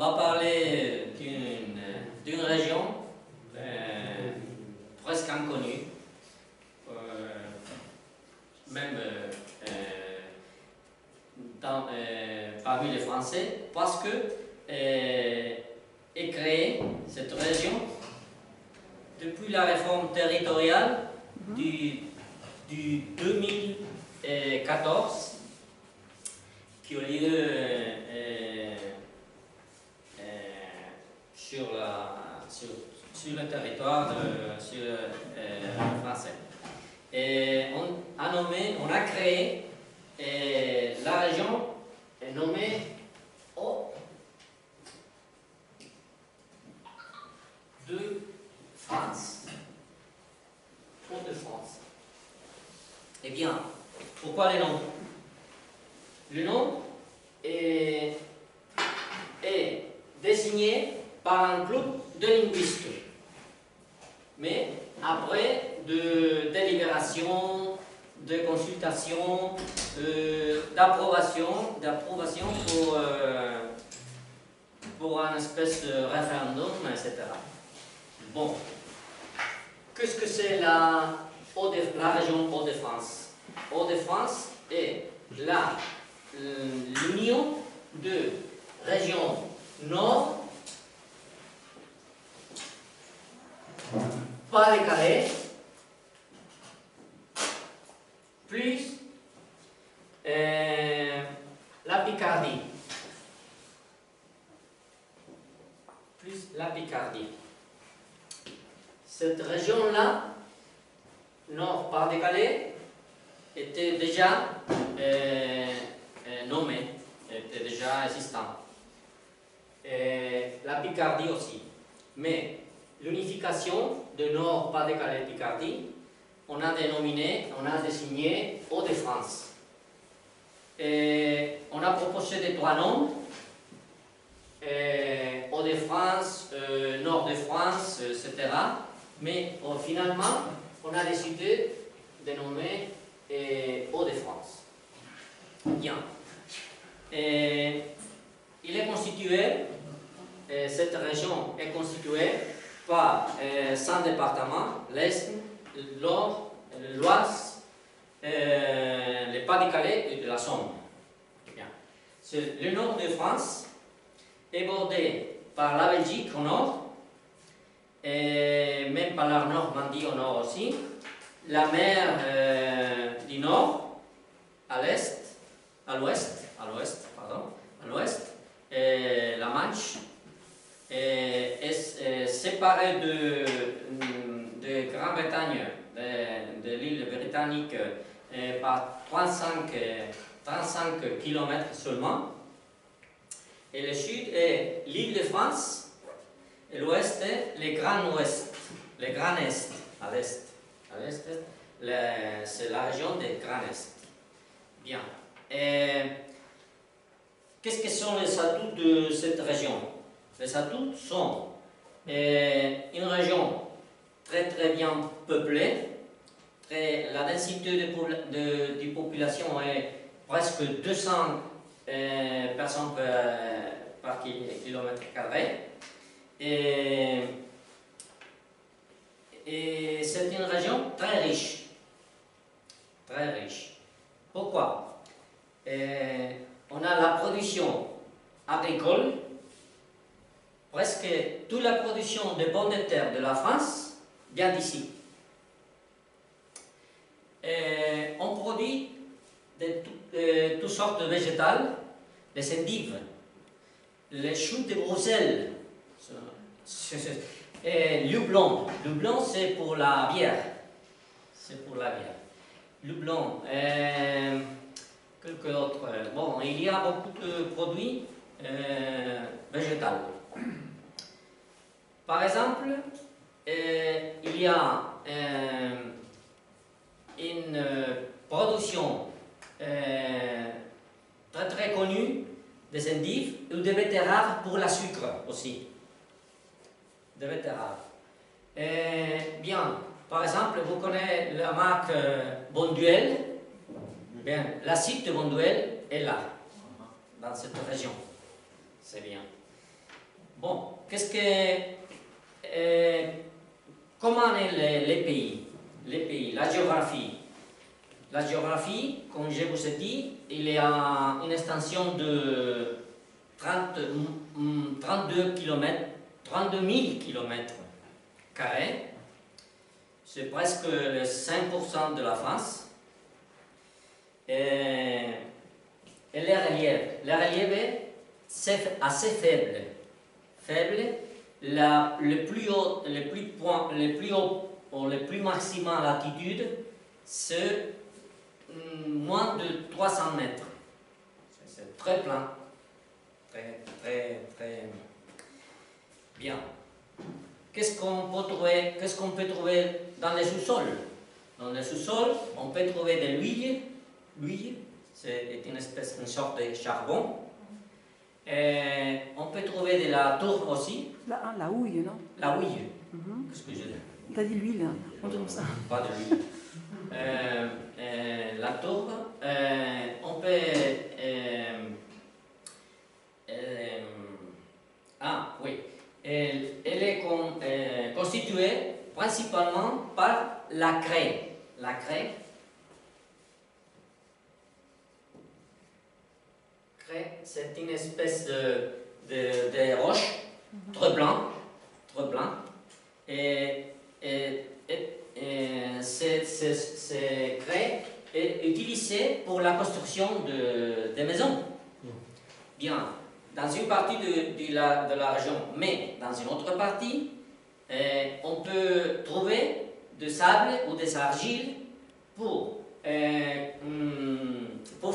va parler d'une région presque inconnue, même parmi les Français, parce que est créée cette région depuis la réforme territoriale du 2014 qui a eu lieu sur le territoire français. Et on a créé la région est nommée Hauts-de-France. Hauts-de-France. Eh bien, pourquoi le nom? Le nom est désigné par un groupe de linguistes. Mais après de délibération, de consultation, d'approbation pour un espèce de référendum, etc. Bon, qu'est-ce que c'est la région Hauts-de-France? Hauts-de-France est l'union de régions nord, Pas-de-Calais, plus la Picardie. Cette région-là, Nord-Pas-de-Calais, était déjà nommée, était déjà existante. La Picardie aussi. Mais l'unification de Nord-Pas-de-Calais-Picardie, on a désigné Hauts-de-France. On a proposé des trois noms, Hauts-de-France, Nord-de-France, etc. Mais finalement, on a décidé de nommer Hauts-de-France. Bien. Cette région est constituée par 5 départements, l'Est, l'Or, l'Oise, le Pas-de-Calais et de la Somme. Bien. Le nord de France est bordé par la Belgique au nord, et même par la Normandie au nord aussi, la mer du Nord à l'est, à l'ouest, la Manche est séparée de Grande-Bretagne, de l'île britannique, par 35 km seulement. Et le sud est l'île de France, et l'ouest est le Grand Ouest, le Grand Est, à l'est. C'est la région du Grand Est. Bien. Qu'est-ce que sont les atouts de cette région? Les atouts sont une région très bien peuplée. La densité de population est presque 200 personnes par kilomètre carré. Et c'est une région très riche. Très riche. Pourquoi? On a la production agricole. Presque toute la production de pommes de terre de la France vient d'ici. On produit toutes sortes de végétales, les endives, les choux de Bruxelles, le blanc. Le blanc, c'est pour la bière. Le blanc. Quelques autres. Bon, il y a beaucoup de produits végétaux. Par exemple, il y a une production très connue des endives ou des betteraves pour la sucre aussi. Des betteraves. Bien, par exemple, vous connaissez la marque Bonduelle. Bien, la site de Bonduelle est là, dans cette région. C'est bien. Bon, comment est les pays? Les pays, la géographie. La géographie, comme je vous ai dit, il y a une extension de 32 000 km carrés. C'est presque le 5% de la France. Et les reliefs, c'est assez faible. Le plus haut ou le plus maximal latitude, c'est moins de 300 mètres. C'est très plat. Très bien. Qu'est-ce qu'on peut trouver dans les sous-sols? Dans les sous-sols, on peut trouver de l'huile. L'huile, c'est une sorte de charbon. Et on peut trouver de la tourbe aussi. La houille, non? La houille. Qu'est-ce que je dis? T'as dit l'huile, on trouve ça. Pas de l'huile. La tourbe, on peut... oui. Elle est constituée principalement par la craie. La craie, c'est une espèce de roche très blanc. Et ces craie est utilisée pour la construction de maisons. Bien, dans une partie de la région, mais dans une autre partie, on peut trouver du sable ou des argiles pour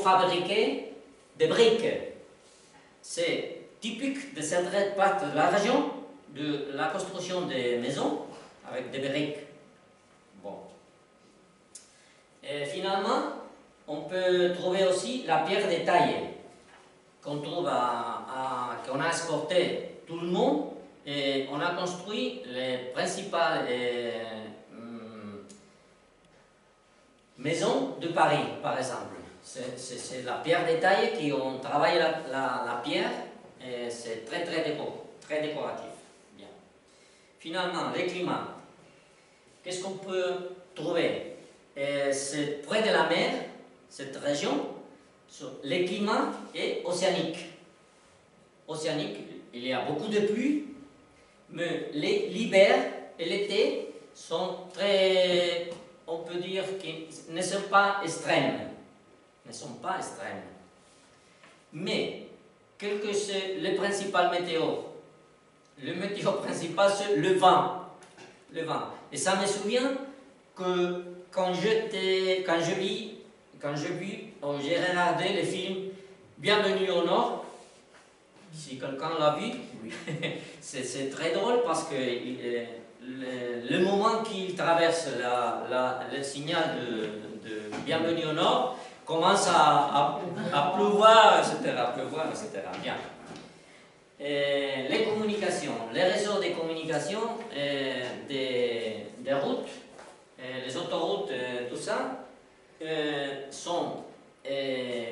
fabriquer des briques. C'est typique de cette partie de la région, de la construction des maisons avec des briques. Bon. Et finalement, on peut trouver aussi la pierre de taille qu'on trouve qu'on a exporté tout le monde, et on a construit les principales maisons de Paris, par exemple. C'est la pierre de taille qui on travaille la pierre, et c'est très décoratif. Bien. Finalement, les climats. Qu'est-ce qu'on peut trouver? C'est près de la mer, cette région. Le climat est océanique. Il y a beaucoup de pluie, mais l'hiver et l'été sont très, on peut dire, qu'ils ne sont pas extrêmes. Mais, quel que soit le principal météo, le météo principal, c'est le vent. Et ça me souvient que quand j'ai regardé le film Bienvenue au Nord, si quelqu'un l'a vu, oui. C'est très drôle parce que le moment qu'il traverse le signal de Bienvenue au Nord, commence à pleuvoir, etc. Bien. Et les communications, les réseaux de communication, des routes, les autoroutes, tout ça, sont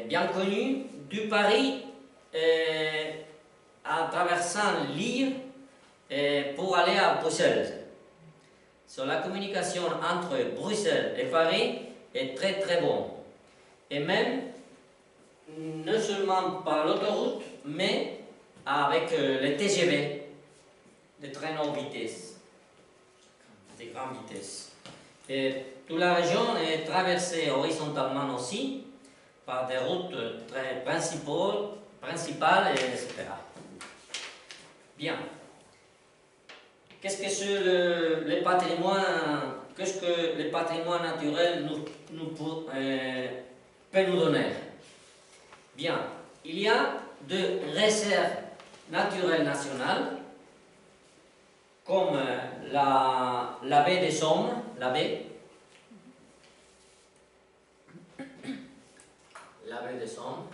bien connus du Paris en traversant l'île pour aller à Bruxelles. La communication entre Bruxelles et Paris est très bonne. Et même, non seulement par l'autoroute, mais avec les TGV, les trains haute vitesse, des grandes vitesses. Et toute la région est traversée horizontalement aussi par des routes très principales, etc. Bien. Qu'est-ce que le patrimoine naturel peut nous donner? Bien, il y a des réserves naturelles nationales, comme la baie des Somme, la baie des Somme,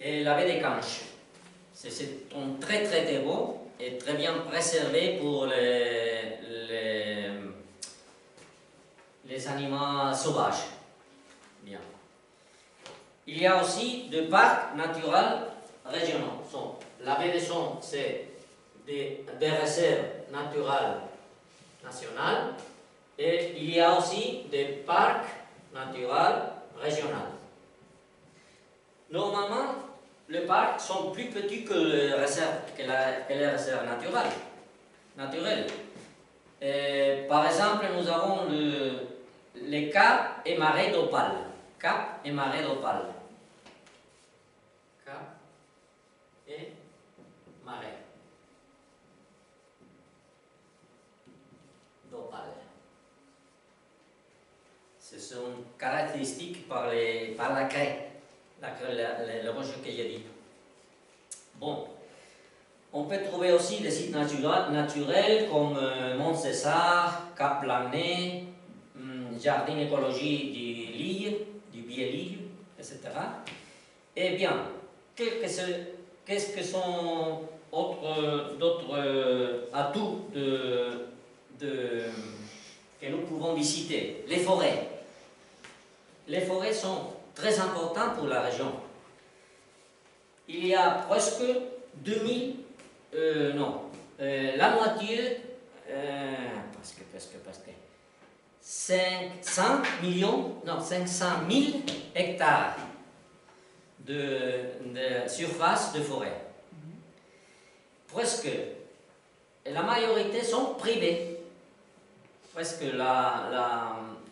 et la baie des Canches. C'est un très beau et très bien préservé pour les animaux sauvages. Bien. Il y a aussi des parcs naturels régionaux sont, la baie de Somme, c'est des réserves naturelles nationales, et il y a aussi des parcs naturels régionaux. Normalement, les parcs sont plus petits que les réserves, naturelles. Par exemple, nous avons les caps et marais d'Opale. Cap et marais d'Opale. Cap et marais d'Opale. Ce sont caractéristiques par la craie, le rocher que j'ai dit. Bon, on peut trouver aussi des sites naturels comme Mont César, Cap Planey, Jardin écologie du Lille, du Bié-Lille, etc. Eh bien, qu'est-ce que sont d'autres atouts que nous pouvons visiter? Les forêts. Les forêts sont très importantes pour la région. Il y a presque 2000, la moitié, parce que 500 000 hectares de surface de forêt. Presque, la majorité sont privés. Presque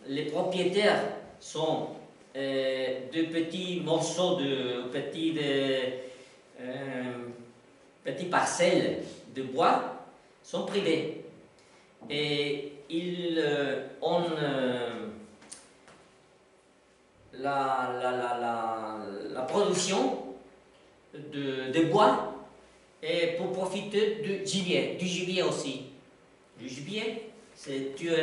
les propriétaires sont de petits morceaux petites parcelles de bois sont privées. Et ils ont la production de bois et pour profiter du gibier aussi. Du gibier, c'est tuer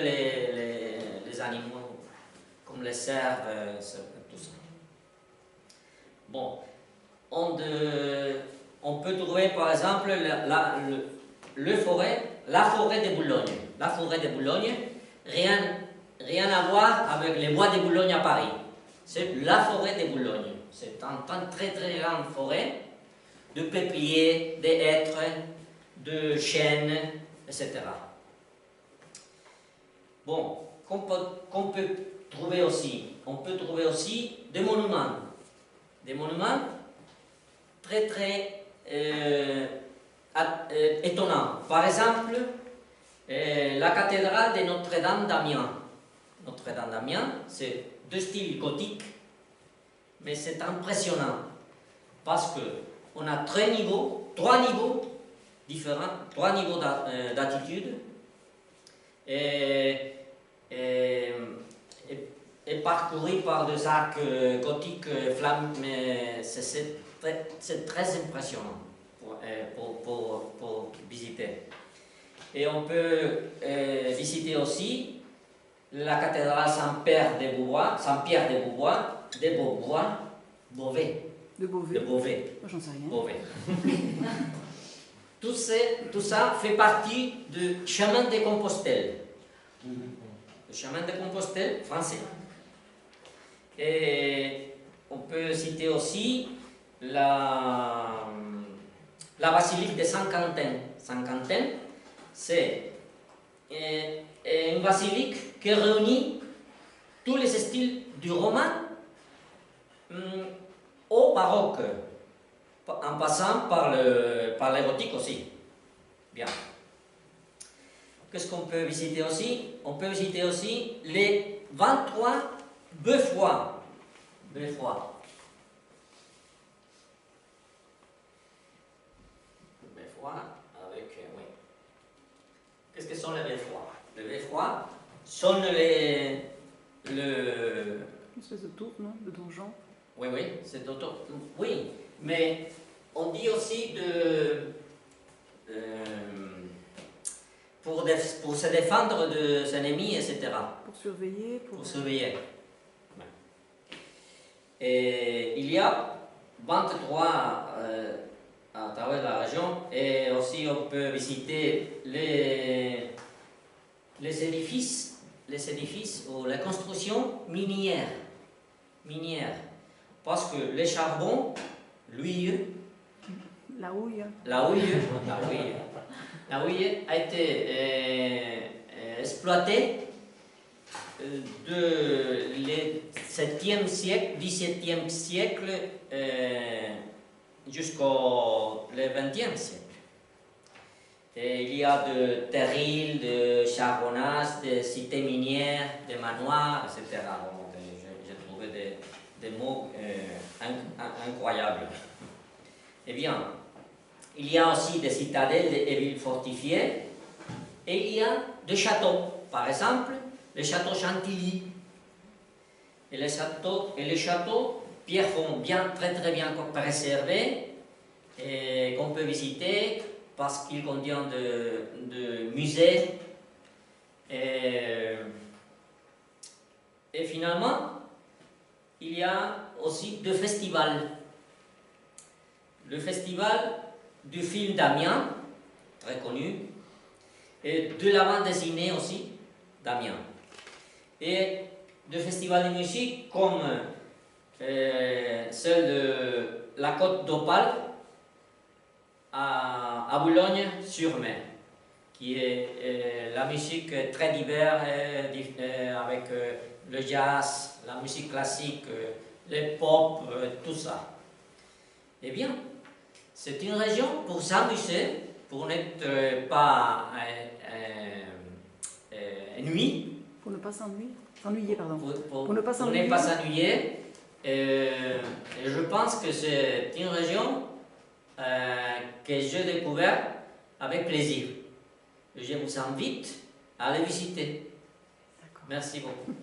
les animaux comme les cerfs, tout ça. Bon, on peut trouver par exemple la forêt de Boulogne. La forêt de Boulogne, rien à voir avec les bois de Boulogne à Paris. C'est la forêt de Boulogne. C'est une très très grande forêt de peupliers, de hêtres, de chênes, etc. Bon, on peut trouver aussi des monuments. Des monuments très très étonnants. Par exemple, la cathédrale de Notre-Dame d'Amiens. Notre-Dame d'Amiens, c'est de style gothique, mais c'est impressionnant parce qu'on a trois niveaux différents, 3 niveaux d'altitude et parcouru par des arcs gothiques flammés. C'est très impressionnant pour visiter. Et on peut visiter aussi la cathédrale Saint-Pierre de Beauvais. De Beauvais. Moi, j'en sais rien. Beauvais. Tout ça fait partie du chemin de Compostelle. Le chemin de Compostelle français. Et on peut citer aussi la basilique de Saint-Quentin. Saint-Quentin, c'est une basilique qui réunit tous les styles du roman au baroque, en passant par le gothique aussi. Bien. Qu'est-ce qu'on peut visiter aussi? On peut visiter aussi les 23 beffrois. Beffrois avec... oui. Qu'est-ce que sont les beffrois? Les beffrois sont une espèce de tour, non? De donjon. Oui, c'est autour. Oui, mais on dit aussi pour se défendre de ses ennemis, etc. Pour surveiller. Pour surveiller. Et il y a 23 à travers la région, et aussi on peut visiter les édifices ou la construction minière. Parce que le charbon, l'huile, La houille. La houille, la houille a été exploitée de le 7e siècle, 17e siècle jusqu'au 20e siècle. Et il y a de terrils, de charbonnages, de cités minières, de manoirs, etc. Bon, j'ai trouvé des mots incroyables. Eh bien, il y a aussi des citadelles et villes fortifiées, et il y a des châteaux. Par exemple, le château Chantilly. Et les châteaux, Pierre font très très bien préservés, et qu'on peut visiter parce qu'ils contiennent de musées. Et finalement, il y a aussi deux festivals. Le festival du film d'Amiens, très connu, et de la bande dessinée aussi, d'Amiens. Et de festivals de musique comme celle de la Côte d'Opale à Boulogne-sur-Mer, qui est la musique très diverse avec le jazz, la musique classique, le pop, tout ça. Eh bien, c'est une région pour s'amuser, pour n'être pas ennuyé. Pour ne pas s'ennuyer, pardon. Pour ne pas s'ennuyer. Et je pense que c'est une région que j'ai découverte avec plaisir. Je vous invite à aller visiter. Merci beaucoup.